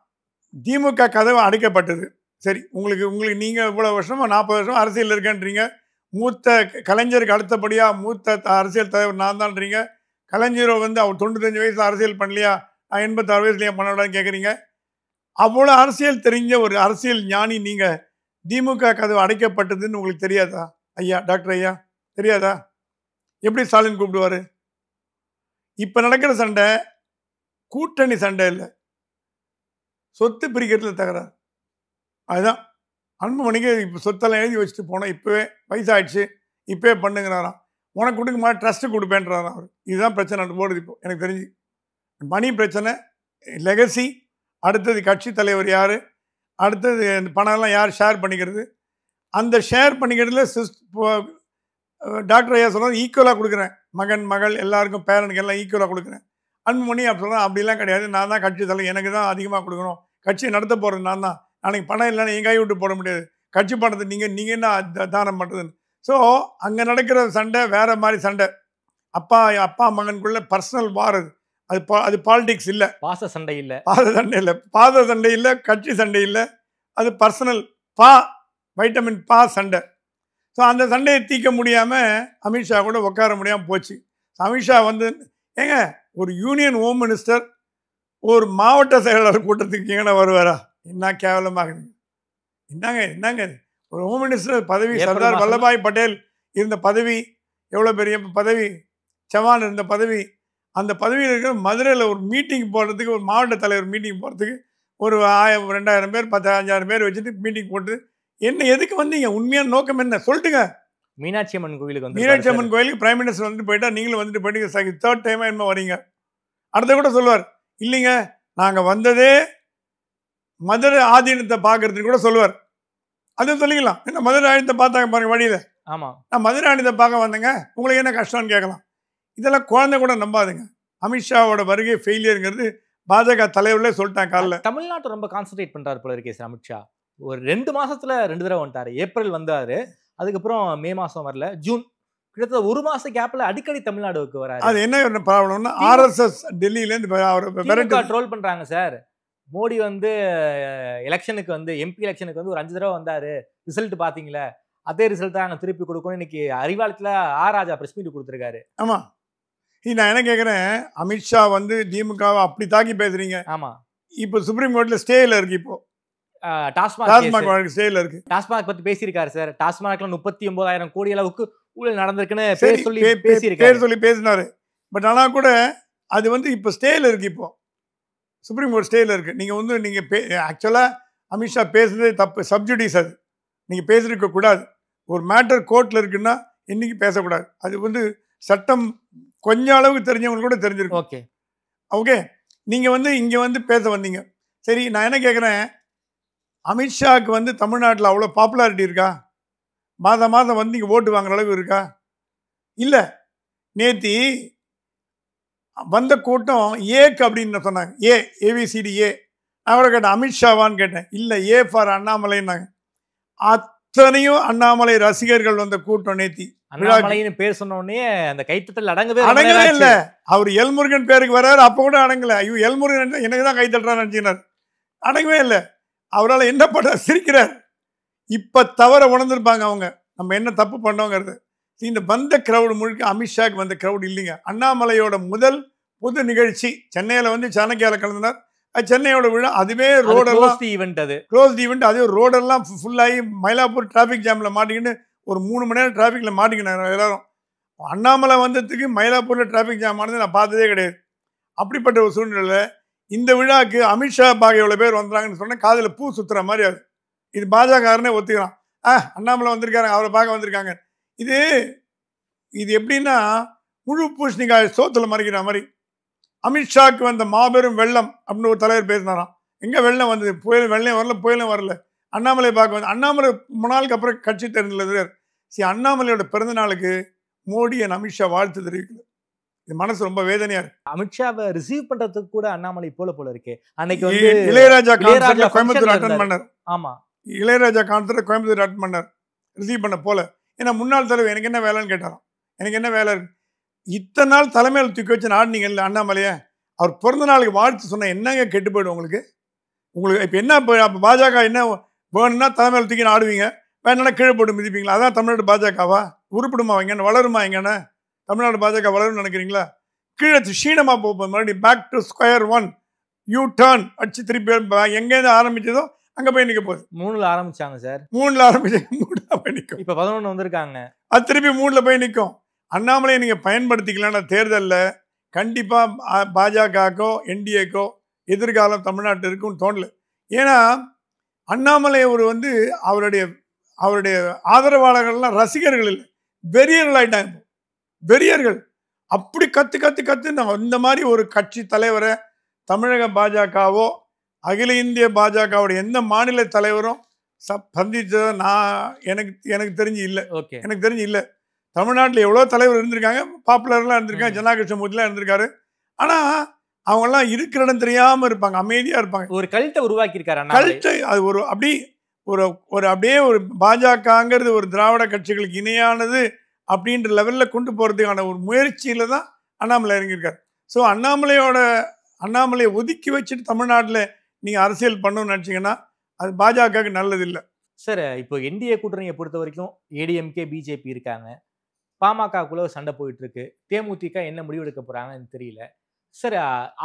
திமுக கதவு அடைக்கப்பட்டது, சரி, உங்களுக்கு நீங்கள் இவ்வளோ வருஷமா 40 வருஷம் அரசியல் இருக்கேன்றீங்க, மூத்த கலைஞருக்கு அடுத்தபடியாக மூத்த அரசியல் தலைவர் நான் தான்றீங்க, கலைஞரை வந்து அவர் 95 வயசில் அரசியல் பண்ணலையா, நான் 86 வயசுலையே பண்ணக்கூடாதுன்னு கேட்குறீங்க. அவ்வளோ அரசியல் தெரிஞ்ச ஒரு அரசியல் ஞானி நீங்கள், திமுக கதவு அடைக்கப்பட்டதுன்னு உங்களுக்கு தெரியாதா ஐயா, டாக்டர் ஐயா, தெரியாதா? எப்படி ஸ்டாலின் கூப்பிடுவார்? இப்போ நடக்கிற சண்டை கூட்டணி சண்டை இல்லை, சொத்து பிரிக்கிறதுல தகராறு. அதுதான் அன்புமணிக்கு இப்போ சொத்தெல்லாம் எழுதி வச்சுட்டு போனோம், இப்போவே வயசாகிடுச்சு, இப்போவே பண்ணுங்கிறாராம், உனக்கு கொடுக்க மாதிரி ட்ரஸ்ட்டு கொடுப்பேன்றாராம் அவர். இதுதான் பிரச்சனை போடுது இப்போ எனக்கு தெரிஞ்சு. மணி பிரச்சனை, லெகசி, அடுத்தது கட்சி தலைவர் யார், அடுத்தது பணம்லாம் யார் ஷேர் பண்ணிக்கிறது, அந்த ஷேர் பண்ணிக்கிறதுல டாக்டர் ஐயா சொல்கிறது ஈக்குவலாக கொடுக்குறேன், மகன் மகள் எல்லாருக்கும் பேரனுக்கு எல்லாம் ஈக்குவலாக கொடுக்குறேன். அன்புமணி அப்படி சொல்கிறேன், அப்படிலாம் கிடையாது, நான் தான் கட்சி தலை, எனக்கு தான் அதிகமாக கொடுக்கணும், கட்சியை நடத்த போகிறது நான் தான், நாளைக்கு பணம் இல்லைன்னா என் கை விட்டு போட முடியாது, கட்சி பணத்தை நீங்கள் என்ன தானம் பண்ணுறதுன்னு. ஸோ அங்கே நடக்கிற சண்டை வேற மாதிரி சண்டை. அப்பா மகனுக்குள்ள பர்சனல் வார். அது பாலிடிக்ஸ் இல்லை, பாச சண்டை இல்லை, பாத சண்டை இல்லை, கட்சி சண்டை இல்லை, அது பர்சனல் வைட்டமின் சண்டை. ஸோ அந்த சண்டையை தீர்க்க முடியாமல் அமித்ஷா கூட உட்கார முடியாமல் போச்சு. அமித்ஷா வந்து ஏங்க ஒரு யூனியன் ஹோம் மினிஸ்டர் ஒரு மாவட்ட செயலாளர் கூட்டத்துக்கு எங்கன்னா வருவாரா? என்ன கேவலமாகுது. என்னங்க ஒரு ஹோம் மினிஸ்டர் பதவி, சர்தார் வல்லபாய் பட்டேல் இருந்த பதவி, எவ்வளோ பெரிய பதவி, சவான் இருந்த பதவி, அந்த பதவியில் இருக்கிற மதுரையில் ஒரு மீட்டிங் போடுறதுக்கு, ஒரு மாவட்ட தலைவர் மீட்டிங் போகிறதுக்கு ஒரு 1000-2000 பேர் 10,000-5000 பேர் வச்சுட்டு மீட்டிங் போட்டு என்ன எதுக்கு வந்தீங்க? உண்மையான நோக்கம் என்ன சொல்லிட்டுங்க. மீனாட்சி அம்மன் கோயிலுக்கு வந்து மீனாட்சி அம்மன் கோயிலுக்கு பிரைம் மினிஸ்டர் வந்துட்டு போயிட்டா நீங்களும் வந்துட்டு போயிட்டீங்க, 3rd டைமாக என்ன வரீங்க? அடுத்த கூட சொல்லுவார், இல்லைங்க நாங்கள் வந்ததே மதுரை ஆதீனத்தை பார்க்கறதுக்கு கூட சொல்லுவார். அதுவும் சொல்லிக்கலாம், என்ன மதுரை ஆதீனத்தை பார்த்தாங்க பாருங்க வழியில், ஆமாம் நான் மதுரை ஆதீனத்தை பார்க்க வந்தேங்க, உங்களுக்கு என்ன கஷ்டம்னு கேட்கலாம். இதெல்லாம் குழந்தை கூட நம்பாதுங்க. அமித்ஷாவோட வருகை ஃபெயிலியருங்கிறது பாஜக தலைவர்களே சொல்லிட்டாங்க காலைல. தமிழ்நாட்டை ரொம்ப கான்சன்ட்ரேட் பண்றாரு போல இருக்கே சார் அமித்ஷா. ஒரு 2 மாசத்துல 2 தடவை வந்துட்டாரு. ஏப்ரல் வந்தாரு, அதுக்கப்புறம் மே மாசம் வரல, ஜூன், கிட்டத்தட்ட 1 மாச கேப்ல அடிக்கடி தமிழ்நாடுக்கு வராரு. அது என்ன ப்ராப்ளம்னா RSS டெல்லியிலேருந்து ட்ரோல் பண்றாங்க சார். மோடி வந்து எலெக்ஷனுக்கு வந்து MP எலெக்ஷனுக்கு வந்து ஒரு 5 தடவை வந்தாரு, ரிசல்ட் பாத்தீங்களா, அதே ரிசல்ட் தான் நாங்கள் திருப்பி கொடுக்கணும். இன்னைக்கு அறிவாலயத்தில் ராஜா பிரஸ் மீட் கொடுத்துருக்காரு. ஆமா, நான் என்ன கேட்குறேன், அமித்ஷா வந்து திமுகவை அப்படி தாக்கி பேசுறீங்க. ஆமா, இப்போ சுப்ரீம் கோர்ட்ல ஸ்டேல இருக்கு, இப்போ டாஸ்மாக் ஸ்டேல இருக்கு. டாஸ்மாக் பத்தி பேசியிருக்காரு சார். டாஸ்மாக்ல 39,000 கோடி அளவுக்கு ஊழல் நடந்திருக்குன்னு பேர் சொல்லி பேசினாரு. பட் ஆனா கூட அது வந்து இப்போ ஸ்டேல இருக்கு, இப்போ சுப்ரீம் கோர்ட் ஸ்டேல இருக்கு. நீங்க வந்து நீங்க ஆக்சுவலா அமித்ஷா பேசுறதே தப்பு, சப்ஜுடிஸ். அது நீங்க பேசிருக்க கூடாது. ஒரு மேட்டர் கோர்ட்ல இருக்குன்னா இன்னைக்கு பேசக்கூடாது. அது வந்து சட்டம் கொஞ்சம் அளவுக்கு தெரிஞ்சவங்க கூட தெரிஞ்சிருக்கும். ஓகே ஓகே, நீங்க வந்து இங்க வந்து பேச வந்தீங்க. சரி, நான் என்ன கேட்குறேன், அமித்ஷாவுக்கு வந்து தமிழ்நாட்டில் அவ்வளோ பாப்புலாரிட்டி இருக்கா? மாதம் வந்து இங்கே ஓட்டு வாங்குற அளவுக்கு இருக்கா? இல்லை. நேத்தி வந்த கூட்டம் ஏக்கு அப்படின்னு சொன்னாங்க, ABCD. நான் கூட கேட்டேன் அமித்ஷாவான்னு கேட்டேன். இல்லை, A ஃபார் அண்ணாமலைன்னாங்க. அத்தனையும் அண்ணாமலை ரசிகர்கள் வந்த கூட்டம் நேத்தி. அண்ணாமலைன்னு பேர் சொன்ன உடனே அந்த கைத்தட்டல் அடங்கவே இல்ல. அவர் எல்முருகன் பேருக்கு வர்றாரு, அப்ப கூட அடங்கல. ஐயோ, எல்முருகன் எனக்கு தான் கைத்தட்டுறான்னு நினைச்சினார், அடங்கவே இல்லை. அவரால் என்ன பண்ண சிரிக்கிறார். இப்ப தவற உணர்ந்திருப்பாங்க அவங்க, நம்ம என்ன தப்பு பண்ணோங்கிறது. இந்த வந்த கிரௌடு முழுக்க அமித்ஷாக்கு வந்த கிரௌடு இல்லைங்க. அண்ணாமலையோட முதல் பொது நிகழ்ச்சி சென்னையில வந்து சாணக்கியால கலந்தார். சென்னையோட விழா, அதுவே ரோடெல்லாம் க்ளோஸ் ஈவெண்ட். அதே ரோடெல்லாம் ஃபுல்லாகி மயிலாப்பூர் டிராஃபிக் ஜாமில் மாட்டிக்கின்னு ஒரு 3 மணி நேரம் டிராஃபிக்கில் மாட்டிக்கினாங்க எல்லாரும். அண்ணாமலை வந்ததுக்கு மயிலாப்பூரில் டிராஃபிக் ஜாம் ஆனது நான் பார்த்ததே கிடையாது. அப்படிப்பட்ட ஒரு சூழ்நிலை இந்த விழாவுக்கு அமித்ஷா பார்க்க எவ்வளோ பேர் வந்துறாங்கன்னு சொன்னால் காதில் பூ சுற்றுற மாதிரி. அது இது பாஜகக்காரனே ஒத்துக்கிறான். அண்ணாமலை வந்திருக்காரு, அவரை பார்க்க வந்திருக்காங்க. இது எப்படின்னா முழு பூசணிக்காய் சோத்துல மறைக்கிற மாதிரி. அமித்ஷாக்கு வந்த மாபெரும் வெள்ளம் அப்படின்னு ஒரு தலைவர் பேசினாராம். எங்கே வெள்ளம் வந்தது? வெள்ளம் வரல, புயலும் வரல. அண்ணாமலை பார்க்க வந்து அண்ணாமலை ரொம்ப நாளுக்கு அப்புறம் கட்சி தெரிஞ்சது. சரி, அண்ணாமலையோட பிறந்த நாளுக்கு மோடி அண்ட் அமித்ஷா வாழ்த்து தெரிவிக்கல. இது மனசு ரொம்ப வேதனையா இருக்கு. அமித்ஷாவை ரிசீவ் பண்றதுக்கு கூட அண்ணாமலை போல இருக்கு. அன்னைக்கு வந்து இளையராஜா கான்சர்ட்ல கோயம்புத்தூர் அட்டெண்ட் பண்ணார். ஆமா, இளையராஜா கான்சர்ட்ல கோயம்புத்தூர் அட்டெண்ட் பண்ணார், ரிசீவ் பண்ண போல. ஏன்னா முன்னாள் தலைவர் எனக்கு என்ன வேலைன்னு கேட்டாராம். எனக்கு என்ன வேலை இருக்கு? இத்தனை நாள் தலைமையில் தூக்கி வச்சு ஆடினீங்கல்ல அண்ணாமலையை, அவர் பிறந்த நாளுக்கு வாழ்த்து சொன்ன என்னங்க கெட்டு போயிடும் உங்களுக்கு? இப்போ என்ன அப்போ பாஜக என்ன வேணும்னா தலைமையில் தூக்கி ஆடுவீங்க, வேணும்னா கீழே போட்டு மிதிப்பீங்களா? அதான் தமிழ்நாடு பாஜகவா? உருப்பிடுமா எங்கன்னு, வளருமா எங்கன்னு? தமிழ்நாடு பாஜக வளரும்னு நினைக்கிறீங்களா? கீழே க்ஷீணமாக போகும். மறுபடியும் back to square one, U turn அடிச்சு திருப்பி எங்கேருந்து ஆரம்பிச்சதோ அங்கே போய் நிற்க போகுது. 3ல் ஆரம்பிச்சாங்க சார், 3ல் ஆரம்பிச்சு 3 போய் நிற்கும். இப்போ 11 வந்திருக்காங்க, அது திருப்பி 3ல் போய் நிற்கும். அண்ணாமலையை நீங்கள் பயன்படுத்திக்கலாம்னா தேர்தலில் கண்டிப்பாக பாஜகக்கோ NDAக்கோ எதிர்காலம் தமிழ்நாட்டில் இருக்குன்னு தோணல. ஏன்னா அண்ணாமலை ஒரு வந்து அவருடைய ஆதரவாளர்கள்லாம் ரசிகர்கள் இல்லை, வெறியர்கள் ஆயிட்டாங்க. வெறியர்கள் அப்படி கத்து நான் இந்த மாதிரி ஒரு கட்சி தலைவரை தமிழக பாஜகவோ அகில இந்திய பாஜகவோட எந்த மாநில தலைவரும் சந்திச்சதை எனக்கு தெரிஞ்சு இல்லை. எனக்கு தெரிஞ்சு இல்லை. தமிழ்நாட்டில் எவ்வளோ தலைவர் இருந்திருக்காங்க, பாப்புலர்லாம் இருந்திருக்காங்க, ஜனாகிருஷ்ணமூர்த்திலாம் இருந்திருக்காரு. ஆனால் அவங்கெல்லாம் இருக்கிற இடம் தெரியாம இருப்பாங்க, அமைதியா இருப்பாங்க. ஒரு கல்ட்டை உருவாக்கி இருக்காரு அண்ணாமலை. கல்ட்டு அது ஒரு அப்படி ஒரு அப்படியே ஒரு பாஜகங்கிறது ஒரு திராவிட கட்சிகளுக்கு இணையானது அப்படின்ற லெவல்ல கொண்டு போறதுக்கான ஒரு முயற்சியில தான் அண்ணாமலை இறங்கியிருக்காரு. ஸோ அண்ணாமலையை ஒதுக்கி வச்சுட்டு தமிழ்நாட்டில் நீங்க அரசியல் பண்ணணும்னு நினைச்சீங்கன்னா அது பாஜகவுக்கு நல்லது இல்லை. சார் இப்போ என்டிஏ கூட்டணியை பொறுத்த வரைக்கும் ஏடிஎம்கே பிஜேபி இருக்காங்க, பாமகக்குள்ள ஒரு சண்டை போயிட்டு இருக்கு, தேமுதிக என்ன முடிவு எடுக்க போறாங்கன்னு தெரியல சார்.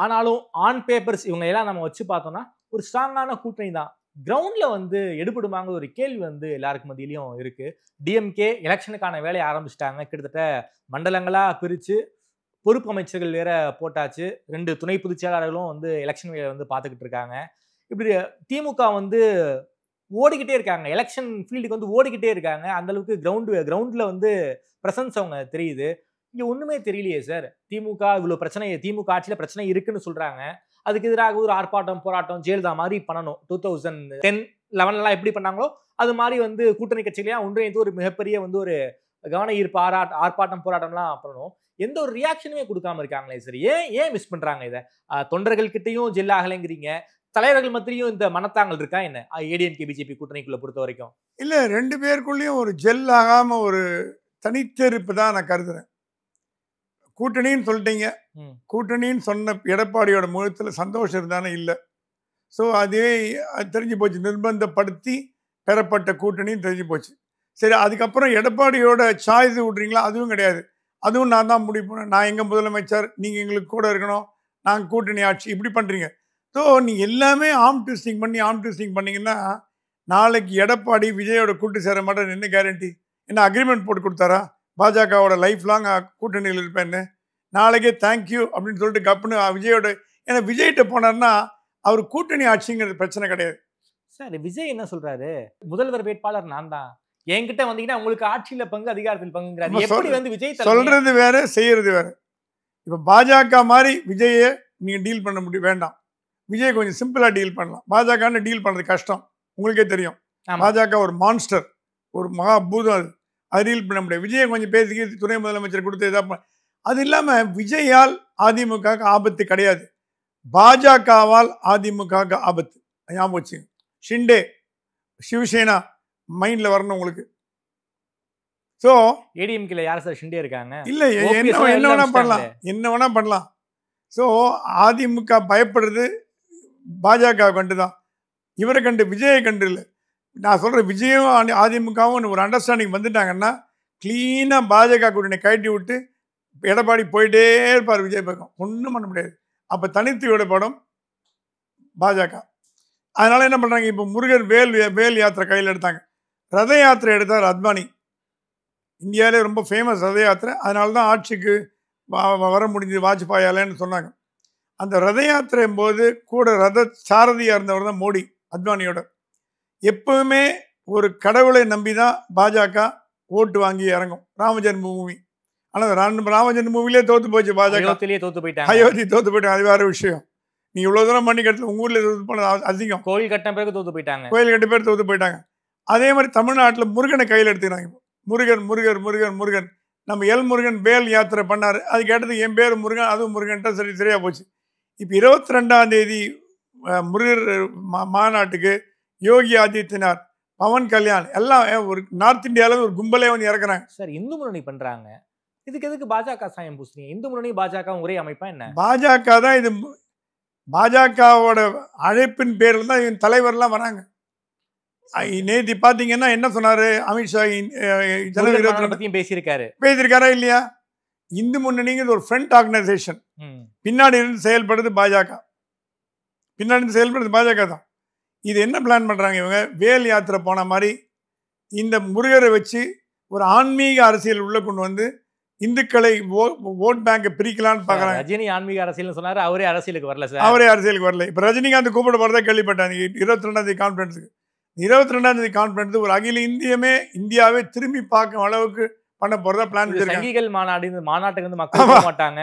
ஆனாலும் ஆன் பேப்பர்ஸ் இவங்க எல்லாம் நம்ம வச்சு பார்த்தோம்னா ஒரு ஸ்ட்ராங்கான கூட்டணி தான். கிரவுண்ட்ல வந்து எடுபடுமாங்க ஒரு கேள்வி வந்து எல்லாருக்கு மத்தியிலையும் இருக்கு. டிஎம்கே எலெக்ஷனுக்கான வேலையை ஆரம்பிச்சிட்டாங்க, கிட்டத்தட்ட மண்டலங்களா பிரிச்சு பொறுப்பு அமைச்சர்கள் வேற போட்டாச்சு, 2 துணை பொதுச் செயலாளர்களும் வந்து எலெக்ஷன் வேலை வந்து பார்த்துக்கிட்டு இருக்காங்க. இப்படி திமுக வந்து ஓடிக்கிட்டே இருக்காங்க, எலெக்ஷன் ஃபீல்டுக்கு வந்து ஓடிக்கிட்டே இருக்காங்க. அந்த அளவுக்கு கிரவுண்ட்ல வந்து பிரசன்ஸ் அவங்க தெரியுது. இங்க ஒண்ணுமே தெரியலையே சார். திமுக இவ்வளவு பிரச்சனை, திமுக ஆட்சியில பிரச்சனை இருக்குன்னு சொல்றாங்க, அதுக்கு எதிராக ஒரு ஆர்ப்பாட்டம் போராட்டம் ஜெயலலிதா மாதிரி பண்ணணும். 2010-11 எப்படி பண்ணாங்களோ அது மாதிரி வந்து கூட்டணி கட்சிகளையா ஒன்றிணைந்து ஒரு மிகப்பெரிய வந்து ஒரு கவன ஈர்ப்பு ஆர்ப்பாட்டம் போராட்டம்லாம் பண்ணணும். எந்த ஒரு ரியாக்ஷனுமே கொடுக்காம இருக்காங்களே சார். ஏன் மிஸ் பண்றாங்க இதை? தொண்டர்கள் கிட்டையும் ஜெல் ஆகலைங்கிறீங்க, தலைவர்கள் மத்தியும் இந்த மனத்தாங்கல் இருக்கா என்ன ஏடிஎம்கே பிஜேபி கூட்டணிக்குள்ள பொறுத்த வரைக்கும்? இல்ல 2 பேருக்குள்ளேயும் ஒரு ஜெல் ஆகாம ஒரு தனித்தெருப்பு தான் நான் கருதுறேன். கூட்டணின்னு சொல்லிட்டீங்க, கூட்டணின்னு சொன்ன எடப்பாடியோட முகத்துல சந்தோஷம் இருந்தானே இல்லை. ஸோ அது தெரிஞ்சு போச்சு, நிர்பந்தப்படுத்தி பெறப்பட்ட கூட்டணின்னு தெரிஞ்சு போச்சு. சரி, அதுக்கப்புறம் எடப்பாடியோட சாய்ஸ் விட்றீங்களா? அதுவும் கிடையாது. அதுவும் நான் தான் முடிவு பண்ணேன், நான் எங்க முதலமைச்சர், நீங்க எங்களுக்கு கூட இருக்கணும், நாங்கள் கூட்டணி ஆட்சி, இப்படி பண்றீங்க. ஸோ நீங்க எல்லாமே ஆம் ட்விஸ்டிங் பண்ணீங்கன்னா நாளைக்கு எடப்பாடி விஜயோட கூட்டு சேர மாட்டேன் என்ன கேரண்டி? என்ன அக்ரிமெண்ட் போட்டு கொடுத்தாரா பாஜகவோட லைஃப் லாங் கூட்டணியில் இருப்பேன்னு? நாளைக்கே தேங்க்யூ அப்படின்னு சொல்லிட்டு கப்புன்னு விஜயோட, ஏன்னா விஜய்கிட்ட போனார்னா அவர் கூட்டணி ஆட்சிங்கிறது பிரச்சனை கிடையாது. சார் விஜய் என்ன சொல்றாரு, முதல்வர் வேட்பாளர் நான் தான், என்கிட்ட வந்தீங்கன்னா உங்களுக்கு ஆட்சியில பங்கு, அதிகாரத்தில் பங்குங்கிறாரு. எப்படி வந்து விஜய் சொல்றது வேற, செய்யறது வேற. இப்ப பாஜக மாதிரி விஜயை நீங்க டீல் பண்ண முடியும் வேண்டாம். விஜய் கொஞ்சம் சிம்பிளா டீல் பண்ணலாம். பாஜக டீல் பண்றது கஷ்டம், உங்களுக்கே தெரியும். பாஜக ஒரு மான்ஸ்டர், ஒரு மகா பூதம், அது டீல் பண்ண முடியாது. விஜயை கொஞ்சம் பேசி துணை முதலமைச்சர் கொடுத்து இதாக. அது இல்லாம விஜயால் அதிமுக ஆபத்து கிடையாது, பாஜகவால் அதிமுக ஆபத்து. ஞாபகம் வச்சுங்க. ஷிண்டே, சிவசேனா மைண்ட்ல வரணும் உங்களுக்கு. சோ ஏடிஎம்கேல யார் சார் ஷிண்டே இருக்காங்க? இல்ல, என்ன வேணா பண்ணலாம். சோ அதிமுக பயப்படுறது பாஜக கண்டுதான், இவரை கண்டு, விஜயை கண்டு இல்லை. நான் சொல்றேன், விஜயும் அதிமுகவும் ஒரு அண்டர்ஸ்டாண்டிங் வந்துட்டாங்கன்னா கிளீனா பாஜக கூட்டணி கழட்டி விட்டு எடப்பாடி போயிட்டே இருப்பார் விஜய் பக்கம், ஒன்றும் பண்ண முடியாது. அப்ப தனித்து விடப்படும் பாஜக. அதனால என்ன பண்றாங்க, இப்போ முருகன் வேல் யாத்திரை கையில் எடுத்தாங்க, ரத யாத்திரை எடுத்தார் அத்வானி. இந்தியாவிலே ரொம்ப ஃபேமஸ் ரத யாத்திரை, அதனால தான் ஆட்சிக்கு வர முடிஞ்சது வாஜ்பாயாலன்னு சொன்னாங்க. அந்த ரத யாத்திரையும் போது கூட ரத சாரதியாக இருந்தவர் தான் மோடி, அத்வானியோட. எப்பவுமே ஒரு கடவுளை நம்பி தான் பாஜக ஓட்டு வாங்கி இறங்கும். ராமஜென்ம பூமி, ஆனால் ராமஜென்ம பூமியிலே தோத்து போச்சு பாஜக, தோத்து போயிட்டாங்க, அயோத்தி தோத்து போயிட்டாங்க. அது வேற விஷயம். நீ இவ்வளவு தூரம் பண்ணி கட்டல, உங்க ஊர்ல தோத்து போனது அதிகம். கோயில் கட்டின பிறகு தோத்து போயிட்டாங்க, கோயில் கட்ட பேர் தோத்து போயிட்டாங்க. அதே மாதிரி தமிழ்நாட்டில் முருகனை கையில் எடுத்துக்கிறாங்க. முருகன் நம்ம எல் முருகன் வேல் யாத்திரை பண்ணாரு, அது கேட்டதுக்கு என் பேர் முருகன், அதுவும் முருகன்ட்ட சரியா போச்சு. இப்போ 22ஆம் தேதி முருகர் மாநாட்டுக்கு யோகி ஆதித்யநாத், பவன் கல்யாண் எல்லாம் ஒரு நார்த் இந்தியாவில் ஒரு கும்பலே வந்து இறக்குறாங்க. சார் இந்து முன்னணி பண்றாங்க, இதுக்கு எதுக்கு பாஜக சாயம் பூசுறீங்க? இந்து முன்னணி பாஜக ஒரே அமைப்பா என்ன? பாஜக தான் இது, பாஜகவோட அழைப்பின் பேரில் தான் இவன் தலைவர்லாம் வராங்க. நேற்று பார்த்தீங்கன்னா என்ன சொன்னாரு அமித்ஷா, ஜனவரி 22 பேசியிருக்காரா இல்லையா? இந்து முன்னணிங்கிறது ஒரு ஃப்ரண்ட் ஆர்கனைசேஷன், பின்னாடி இருந்து செயல்படுறது பாஜக தான். இது என்ன பிளான் பண்றாங்க இவங்க? வேல் யாத்திரை போன மாதிரி இந்த முருகரை வச்சு ஒரு ஆன்மீக அரசியல் உள்ள கொண்டு வந்து இந்துக்களை ஓட் பேங்கை பிரிக்கலான்னு பாக்குறாங்க. ரஜினி ஆன்மீக அரசியல் சொன்னாரு, அவரே அரசியலுக்கு வரல சார். அவரே அரசியலுக்கு வரல. இப்ப ரஜினிகாந்த் கூப்பிட போறதா கேள்விப்பட்டாங்க 22ஆம் தேதி கான்ஃபரன்ஸுக்கு. 22ஆம் தேதி கான்ஃபரன்ஸ் ஒரு அகில இந்தியாவே திரும்பி பார்க்கும் அளவுக்கு பண்ண போறதா பிளான். சங்கிகள் மாநாடு, இந்த மாநாட்டுக்கு வந்து மக்கள் போக மாட்டாங்க,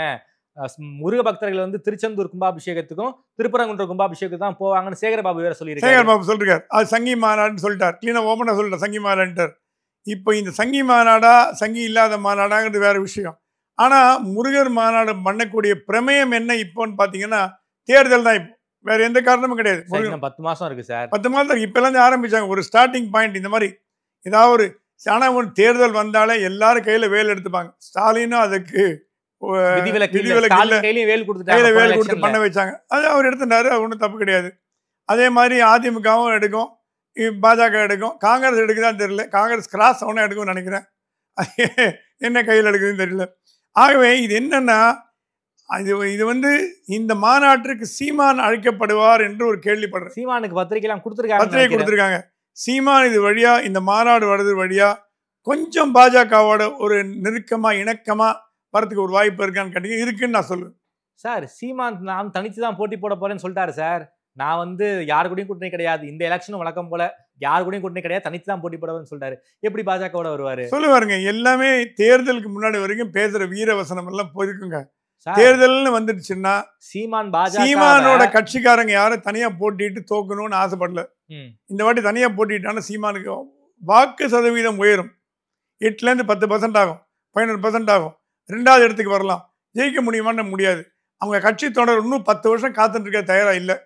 முருக பக்தர்கள் வந்து திருச்செந்தூர் கும்பாபிஷேகத்துக்கும் திருப்பரங்குன்ற கும்பாபிஷேகத்துக்கு தான் போவாங்கன்னு சேகர்பாபு வேற சொல்லியிருக்காரு. சேகர்பாபு சொல்லிருக்காரு, அது சங்கி மாநாடுன்னு சொல்லிட்டார், கிளீனா ஓபனா சொல்லிட்டார் சங்கி மாநாடுன்ட்டார். இப்போ இந்த சங்கி மாநாடா சங்கி இல்லாத மாநாடாங்கிறது வேற விஷயம். ஆனால் முருகர் மாநாடு பண்ணக்கூடிய பிரமேயம் என்ன இப்போன்னு பார்த்தீங்கன்னா தேர்தல் தான். இப்போ வேற எந்த காரணமும் கிடையாது. 10 மாசம் இருக்கு சார். 10 மாதம் இப்போல்லாம் ஆரம்பிச்சாங்க. ஒரு ஸ்டார்டிங் பாயிண்ட் இந்த மாதிரி ஏதாவது ஒரு ஆனால் ஒரு தேர்தல் வந்தாலே எல்லாரும் கையில் வேல் எடுத்துப்பாங்க. ஸ்டாலினும் அதுக்கு வேல் கொடுத்து பண்ண வச்சாங்க. அது அவர் எடுத்துட்டாரு, அது ஒன்றும் தப்பு கிடையாது. அதே மாதிரி அதிமுகவும் எடுக்கும், பாஜக எடுக்கும், காங்கிரஸ் எடுக்குதான்னு தெரியல. காங்கிரஸ் கிராஸ் அவனே எடுக்கும்னு நினைக்கிறேன். என்ன கையில் எடுக்குதுன்னு தெரியல. ஆகவே இது என்னன்னா இது வந்து இந்த மாநாட்டிற்கு சீமான் அழைக்கப்படுவார் என்று ஒரு கேள்விப்படுறேன். சீமானுக்கு பத்திரிகை கொடுத்துருக்காங்க. சீமான் இது வழியா இந்த மாநாடு வர்றது வழியா கொஞ்சம் பாஜகவோட ஒரு நெருக்கமா இணக்கமா வரதுக்கு ஒரு வாய்ப்பு இருக்கான்னு கேட்டீங்க. இருக்குன்னு நான் சொல்லுவேன் சார். சீமான் நான் தனித்து தான் போட்டி போட போறேன்னு சொல்லிட்டாரு சார். நான் வந்து யாரு கூடயும் கூட்டணி கிடையாது, இந்த எலெக்ஷனும் வழக்கம் போல யாரு கூடயும் கூட்டணி கிடையாது, தனித்து தான் போட்டி போடுவேன்னு சொல்லிட்டாரு. எப்படி பாஜகவோட வருவாரு? சொல்லுவாருங்க. எல்லாமே தேர்தலுக்கு முன்னாடி வரைக்கும் பேசுற வீரவசனம் எல்லாம் போயிருக்குங்க. தேர்தல்னு வந்துடுச்சுன்னா சீமானோட கட்சிக்காரங்க யாரும் தனியா போட்டிட்டு தோக்கணும்னு ஆசைப்படல. இந்த வாட்டி தனியா போட்டிட்டான சீமானுக்கு வாக்கு சதவீதம் உயரும். 8% 10% ஆகும், 15% ஆகும். 2வது இடத்துக்கு வரலாம். ஜெயிக்க முடியுமான்னு முடியாது. அவங்க கட்சி தொடர் இன்னும் 10 வருஷம் காத்துட்டு இருக்க தயாரா இல்லை.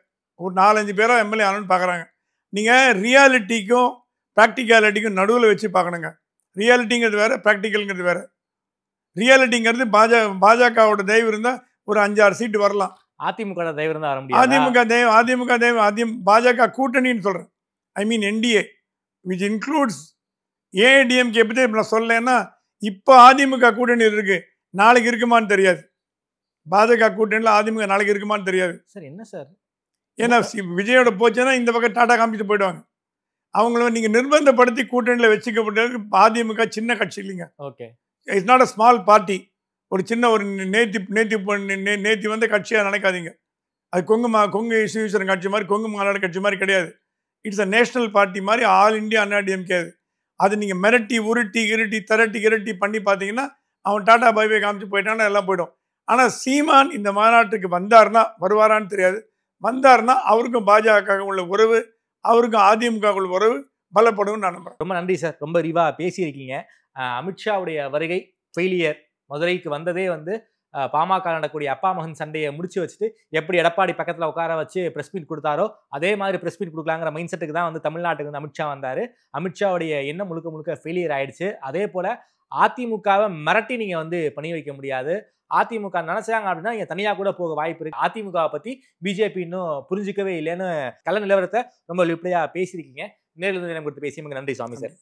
ஒரு 4-5 பேரா எம்எல்ஏ ஆனு பார்க்குறாங்க. நீங்கள் ரியாலிட்டிக்கும் ப்ராக்டிகாலிட்டிக்கும் நடுவில் வச்சு பார்க்கணுங்க. ரியாலிட்டிங்கிறது வேற, ப்ராக்டிக்கல்ங்கிறது வேற. ரியாலிட்டிங்கிறது பாஜகவோட தயவு இருந்தால் ஒரு 5-6 சீட்டு வரலாம். அதிமுக தயவு இருந்தால் வர முடியாது. அதிமுக தயவு பாஜக கூட்டணின்னு சொல்கிறேன். ஐ மீன் என்டிஏ விச் இன்க்ளூட்ஸ் ஏடிஎம்கே பற்றி நான் சொல்லலைன்னா இப்போ அதிமுக கூட்டணியில் இருக்கு, நாளைக்கு இருக்குமான்னு தெரியாது. பாஜக கூட்டணியில் அதிமுக நாளைக்கு இருக்குமான்னு தெரியாது சார். என்ன சார்? ஏன்னா விஜயோட போச்சுன்னா இந்த பக்கம் டாடா காமிச்சு போயிடுவாங்க. அவங்கள நீங்கள் நிர்பந்தப்படுத்தி கூட்டணியில் வச்சுக்கப்பட்டது. அதிமுக சின்ன கட்சி இல்லைங்க. Okay, it's not a small party. ஒரு சின்ன ஒரு நேத்தி வந்து கட்சியாக நினைக்காதீங்க. அது கொங்கு ஈஸ்வரன் கட்சி மாதிரி, கொங்கு மாநாடு கட்சி மாதிரி கிடையாது. இட்ஸ் அ நேஷனல் பார்ட்டி மாதிரி, ஆல் இண்டியா அண்ணா டிஎம்கே. அது நீங்கள் மிரட்டி உருட்டி திரட்டி பண்ணி பார்த்தீங்கன்னா அவன் டாடா பைபை காமிச்சு போயிட்டான்னா எல்லாம் போயிடும். ஆனால் சீமான் இந்த மாநாட்டுக்கு வந்தார்னா, வருவாரான்னு தெரியாது, வந்தார்னா அவருக்கும் பாஜக உள்ள உறவு, அவருக்கும் அதிமுக உள்ள உறவு பலப்படும் நான் நம்புறேன். ரொம்ப நன்றி சார். ரொம்ப விரிவாக பேசியிருக்கீங்க. அமித்ஷாவுடைய வருகை ஃபெயிலியர், மதுரைக்கு வந்ததே வந்து பாமக நடக்கூடிய அப்பா மகன் சண்டையை முடிச்சு வச்சுட்டு எப்படி எடப்பாடி பக்கத்தில் உட்கார வச்சு ப்ரெஸ் மீட் கொடுத்தாரோ அதே மாதிரி ப்ரெஸ் மீட் கொடுக்கலாங்கிற மைண்ட் செட்டுக்கு தான் வந்து தமிழ்நாட்டுக்கு வந்து அமித்ஷா வந்தார். அமித்ஷாவுடைய எண்ணம் முழுக்க ஃபெயிலியர் ஆயிடுச்சு. அதே போல் அதிமுகவை மிரட்டி நீங்கள் வந்து பண்ணி வைக்க முடியாது. அதிமுக நினைச்சாங்க அப்படின்னா இங்கே தனியாக கூட போக வாய்ப்பு இருக்கு. அதிமுகவை பற்றி பிஜேபி இன்னும் புரிஞ்சிக்கவே இல்லைன்னு கள்ள நிலவரத்தை ரொம்ப வெளிப்படையாக பேசியிருக்கீங்க. நேரில் கொடுத்து பேசி நன்றி சுவாமி சார்.